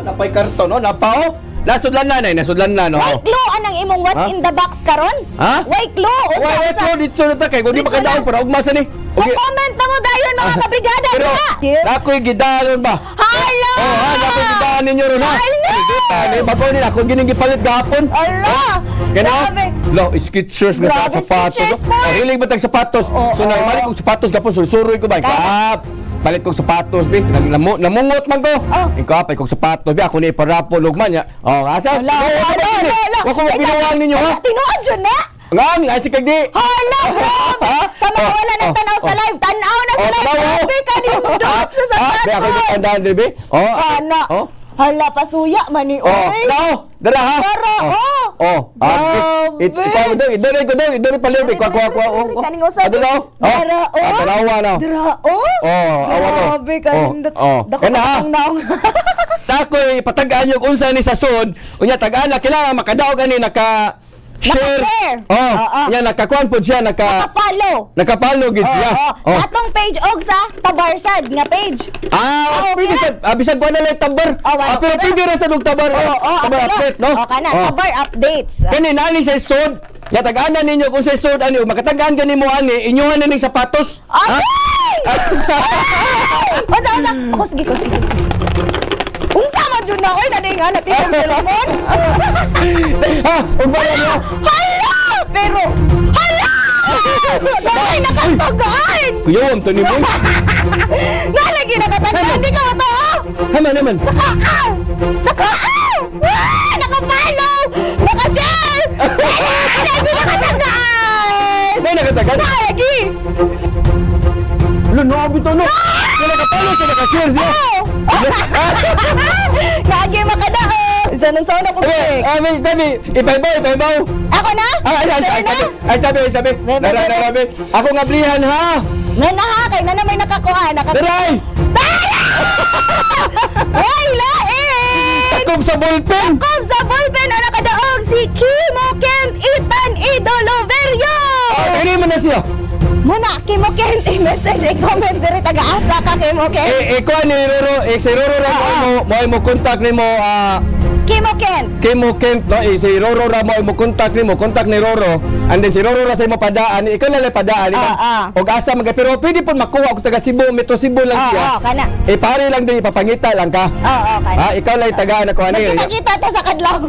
Napay karton, no? Napao? Nasudlan na, nasudlan na, no? Why clue anang imong what's in the box karon? Ha? Why clue? Why clue dito na ta kay kung di Dito makadaon na. para ugmasa ni. So comment na mo dayon mga kabrigada Pero diha. ako'y gidalon ba? Hala! Ako'y gidalon ninyo ron ha. Hala! Bago nila ako gining gipalit gahapon. Hala! Grabe. Lo, Skechers nga Grabe, sa sapatos. Skechers, boy. Hilig ba tag sapatos? Oo, So oo. nagmali kong sapatos gapon suruy ko ba? Kap. Palit kong sapatos bi. Namungot man ko. Ikaw apay kong sapatos bi ako ni parapol ug man ya. Oh, asa? Ako mo pinuwang ninyo ha. Tinuod jud na. Ngang, ay sikag di. Hala, grabe! Sa mga wala nagtanaw sa live, tanaw na sa live. Grabe ka nindot sa Be ako sapatos. tandaan di bi. Oh. Ana. Hala, pasuya man ni Oy. Dara ha. Dara, Grabe. Ikaw daw, idori palir bi. Kuha. Kaning usad. Dara, tanawa na. Dara, awan ko. Grabe ka nindot. Dako Kana ha. ang naong. Takoy patagaan yung unsa ni sa sud. Unya tagaan na kailangan makadaog ani naka share. Nya nakakuan pod siya Kapalo. nakapalo gid siya. Sa atong page og sa Tabarsad nga page. Pwede sa bisag ko na lang tabar. Pero pwede ra sa dug tabar. Tabar update, no? Kana Tabar updates. Kani nani sa sud. Ya tagaan ninyo kung sa sud ani makatagaan gani mo ani inyuhan na ning sapatos. Unsa? Ako sige. Unsa man jud na oy naday nga natin ang cellphone. Umbaya niya. Hala! Pero hala! Dahil nakatagaan! Kuyawam to ni mo. Nalagi nakatagaan! Di ka mato! Naman. Saka! Nakapalo! Nakashare! Nalagi nakatagaan! May nakatagaan. Nalagi! Lo, no abito no. Kaya nakapalo siya nakashare siya. Nagi makadaog! Isa nang sauna ko break. Dami, ipaybaw. Ako na? Sabi. Dara. Ako nga blihan ha. Nanahakay na may nakakuha. Daray! Ay, lain! Takob sa ballpen! Takob sa ballpen na nakadaog si Kimo Kent Ethan Idoloverio! Pwede mo na siya. Muna, Kimo Kent, i-message, i-comment diri taga-asa ka, Kimo Kent. Ikaw ni Roro, si Roro ra mo contact ni mo, Kimo Kent. Kimo Kent, no? Si Roro ra mo contact ni Roro. And then si Roro ra sa mo padaan, ikaw na lang padaan. Og asa mga, pero pwede po makuha og taga Cebu, Metro Cebu lang siya. Kana. Pare lang din, ipapangita lang ka. Kana. Ikaw lang tagaan ako ani. Nakita ta sa kadlaw.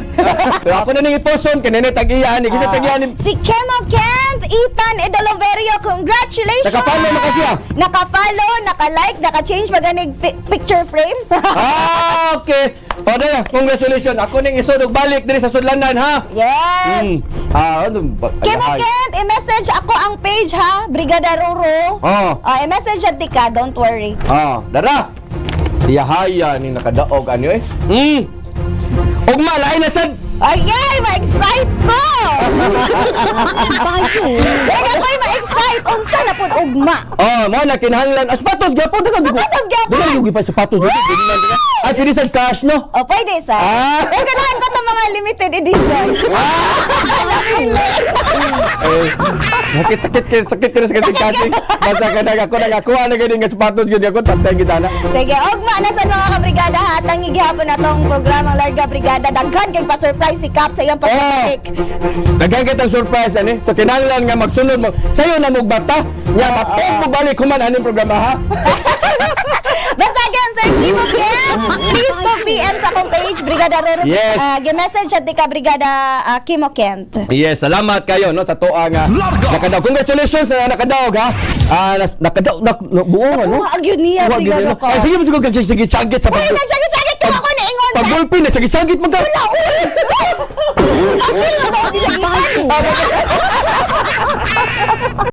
Pero ako na nang iposon, kanina tag-iyaan, kasi tag-iyaan. Si Kimo Kent Ethan Idoloverio, congratulations! Nakapalo na kasi Nakapalo, naka-like, naka-change maganig picture frame. Okay. O daya, congratulations. Ako ning isod og balik diri sa Sudlanan ha. Yes! Kimo Hi. Kent, i-message ako ang page ha, Brigada Roro. I-message at ka, don't worry. Dara. Tiyahaya ni nakadaog ano eh. Ugma lain na sad. Ay, ma-excite ko! Kaya ko'y ma-excite, unsa na po ugma. Mo na kinahanglan. Sapatos gyapon daga. Sapatos gyapon. Dili yung gipa sapatos dili. Ay pwede sa cash no. Pwede sa. Pero ganahan ko itong mga limited edition. Sakit ka na sa kasi. Basta ka nagakuha na ganyan nga sapatos gyud ako pantay kita na. Sige, ugma na sa mga kabrigada ha. Tangi gihapon na tong programang Larga Brigada. Daghan kay pa-surprise si Cap sa iyang pagpapatik. Daghan kitang surprise ani. So kinahanglan nga magsunod mo. Sayo na mo bata. Nya mapog mo balik kuman aning programa ha. Basta again, Sir Kimo Kent, please go PM sa akong page, Brigada Roro. Yes. Gi-message at di ka, Brigada Kimo Kent. Yes, salamat kayo no sa tuwa nga nakadaog. Congratulations sa nakadaog ha. Nakadaog buo ano. Agyo niya, Brigada ko. Sige sagit sa Uy, nagsagit-sagit ka ako na ingon. Pagbulpin na sagit magka. Wala, uy! Ako yung natawag di sa